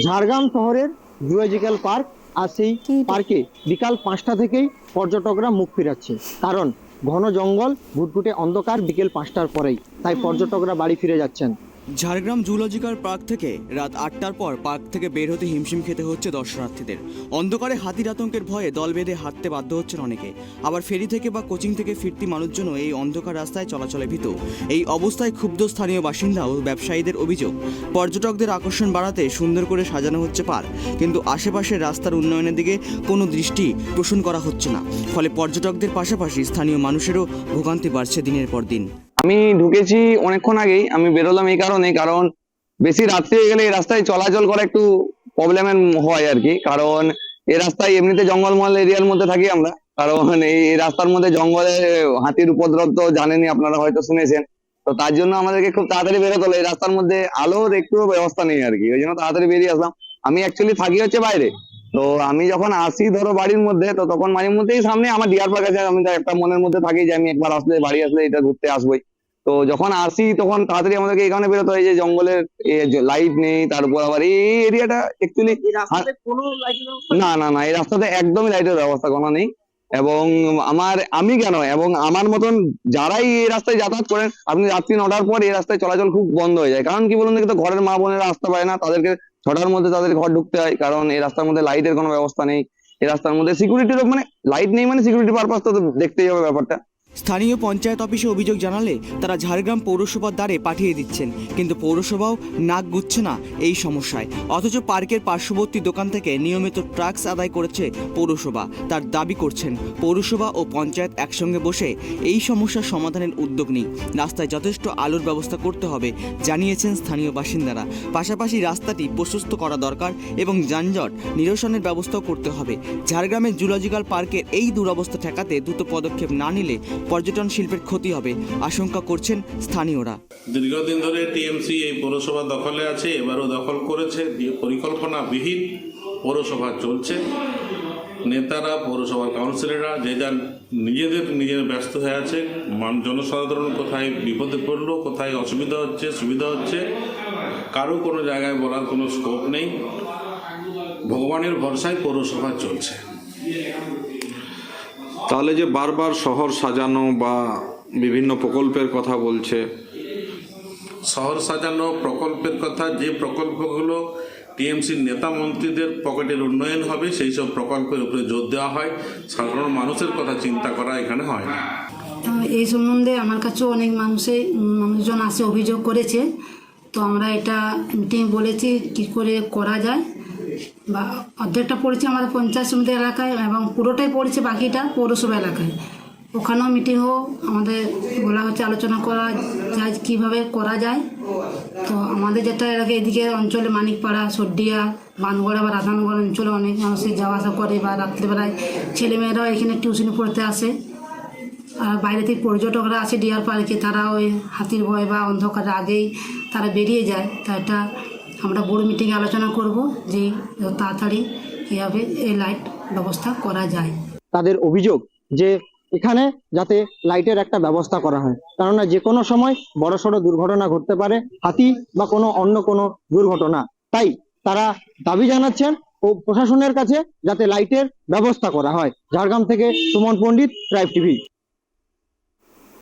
ঝাড়গ্রাম শহরের zoological park, আর সেই পার্কে বিকাল 5টা থেকেই পর্যটকরা মুখ ফিরাচ্ছে। কারণ ঘন জঙ্গল, ঘুটঘুটে অন্ধকার বিকেল 5টার পরেই, তাই পর্যটকরা বাড়ি ফিরে যাচ্ছেন। ঝাড়গ্রাম জুলজিক্যাল পার্ক থেকে রাত 8টার পর পার্ক থেকে বের হতে হিমশিম খেতে হচ্ছে দর্শনার্থীদের। অন্ধকারে হাতির আতঙ্কের ভয়ে দল বেঁধে হাঁটতে বাধ্য হচ্ছেন অনেকে। আবার ফেরি থেকে বা কোচিং থেকে ফিরতি মানুষজনও এই অন্ধকার রাস্তায় চলাচলে ভীত। এই অবস্থায় ক্ষুব্ধ স্থানীয় বাসিন্দা ও ব্যবসায়ীদের অভিযোগ, পর্যটকদের আকর্ষণ বাড়াতে সুন্দর করে সাজানো হচ্ছে পার্ক, কিন্তু আশেপাশের রাস্তার উন্নয়নের দিকে কোনো দৃষ্টি পোষণ করা হচ্ছে না। ফলে পর্যটকদের পাশাপাশি স্থানীয় মানুষেরও ভোগান্তি বাড়ছে দিনের পর দিন। আমি ঢুকেছি অনেকক্ষণ আগেই, আমি বেরোলাম এই কারণে, কারণ বেশি রাত্রি হয়ে গেলে এই রাস্তায় চলাচল করা একটু প্রবলেমের হয় আর কি। কারণ এই রাস্তায় এমনিতে জঙ্গলমহল এরিয়ার মধ্যে থাকি আমরা, কারণ এই রাস্তার মধ্যে জঙ্গলে হাতির উপদ্রব তো জানেনই, আপনারা হয়তো শুনেছেন। তো তার জন্য আমাদেরকে খুব তাড়াতাড়ি বেরোতে হলো। এই রাস্তার মধ্যে আলোর একটু ব্যবস্থা নেই আর কি, ওই জন্য তাড়াতাড়ি বেরিয়ে আসলাম। আমি অ্যাকচুয়ালি থাকি হচ্ছে বাইরে। তো আমি যখন আসি ধরো বাড়ির মধ্যে, তো তখন মাঝে মধ্যেই সামনে আমার ডিয়ার পার্ক আছে, আমি তো একটা মনের মধ্যে থাকি যে আমি একবার আসলে বাড়ি আসলে এটা ঘুরতে আসবোই। তো যখন আসি তখন তাড়াতাড়ি আমাদেরকে এই কারণে বেরোতে হয় যে জঙ্গলের লাইট নেই, তারপর আবার এই এরিয়াটা অ্যাকচুয়ালি না না না, এই রাস্তাতে একদমই লাইটের ব্যবস্থা কোনো নেই। এবং আমি কেন, এবং আমার মতন যারাই এই রাস্তায় যাতায়াত করেন, আপনি রাত্রি 9টার পর এই রাস্তায় চলাচল খুব বন্ধ হয়ে যায়। কারণ কি বলুন দেখি, তো ঘরের মা বোনেরা আসতে পারে না, তাদেরকে 6টার মধ্যে তাদের ঘর ঢুকতে হয়, কারণ এই রাস্তার মধ্যে লাইটের কোনো ব্যবস্থা নেই। এই রাস্তার মধ্যে সিকিউরিটিরও মানে লাইট নেই, মানে সিকিউরিটি পারপাস তো দেখতেই হবে ব্যাপারটা। স্থানীয় পঞ্চায়েত অফিসে অভিযোগ জানালে তারা ঝাড়গ্রাম পৌরসভার দ্বারে পাঠিয়ে দিচ্ছেন, কিন্তু পৌরসভাও নাক গুচ্ছে না এই সমস্যায়। অথচ পার্কের পার্শ্ববর্তী দোকান থেকে নিয়মিত ট্যাক্স আদায় করেছে পৌরসভা। তার দাবি করছেন পৌরসভা ও পঞ্চায়েত একসঙ্গে বসে এই সমস্যার সমাধানের উদ্যোগ নিই। রাস্তায় যথেষ্ট আলোর ব্যবস্থা করতে হবে জানিয়েছেন স্থানীয় বাসিন্দারা। পাশাপাশি রাস্তাটি প্রশস্ত করা দরকার এবং যানজট নিরসনের ব্যবস্থাও করতে হবে। ঝাড়গ্রামের জুলজিক্যাল পার্কের এই দুরবস্থা ঠেকাতে দ্রুত পদক্ষেপ না নিলে পর্যটন শিল্পের ক্ষতি হবে আশঙ্কা করছেন স্থানীয়রা। দীর্ঘদিন ধরে টিএমসি এই পৌরসভা দখলে আছে, এবারও দখল করেছে, পরিকল্পনাবিহীন পৌরসভা চলছে। নেতারা, পৌরসভার কাউন্সিলররা যে যার নিজেদের ব্যস্ত হয়ে আছে। জনসাধারণ কোথায় বিপদে পড়লো, কোথায় অসুবিধা হচ্ছে, সুবিধা হচ্ছে, কারো কোনো জায়গায় বলার কোনো স্কোপ নেই। ভগবানের ভরসায় পৌরসভা চলছে। তাহলে যে বারবার শহর সাজানো বা বিভিন্ন প্রকল্পের কথা বলছে, শহর সাজানো প্রকল্পের কথা, যে প্রকল্পগুলো টিএমসির নেতা মন্ত্রীদের পকেটের উন্নয়ন হবে সেই সব প্রকল্পের উপরে জোর দেওয়া হয়, সাধারণ মানুষের কথা চিন্তা করা এখানে হয় না। এই সম্বন্ধে আমার কাছেও অনেক মানুষজন আসে, অভিযোগ করেছে। তো আমরা এটা মিটিং বলেছি কী করে করা যায়, বা অর্ধেকটা পড়েছে আমাদের পঞ্চায়েত সমিতি এলাকায় এবং পুরোটাই পড়েছে বাকিটা পৌরসভা এলাকায়। ওখানেও মিটিংও আমাদের বলা হচ্ছে, আলোচনা করা যায় কীভাবে করা যায়। তো আমাদের যেটা এলাকা এদিকে অঞ্চলে মানিকপাড়া, সর্ডিয়া, বানগড়া বা রাধানগর অঞ্চলে অনেক মানুষের যাওয়া আসা করে, বা রাত্রিবেলায় ছেলেমেয়েরাও এখানে টিউশনি পড়তে আসে। আর বাইরে থেকে পর্যটকরা আসে ডিয়ার পার্কে, তারা ওই হাতির ভয় বা অন্ধকারের আগেই তারা বেরিয়ে যায়। তা এটা আমরা বড় মিটিংয়ে আলোচনা করব যে তাড়াতাড়ি কীভাবে এই লাইট ব্যবস্থা করা যায়। তাদের অভিযোগ যে এখানে যাতে লাইটের একটা ব্যবস্থা করা হয়, কেননা যে কোনো সময় বড়সড় দুর্ঘটনা ঘটতে পারে, হাতি বা অন্য কোনো দুর্ঘটনা। তাই তারা দাবি জানাচ্ছেন ও প্রশাসনের কাছে যাতে লাইটের ব্যবস্থা করা হয়। ঝাড়গ্রাম থেকে সুমন পণ্ডিত, ট্রাইব টিভি।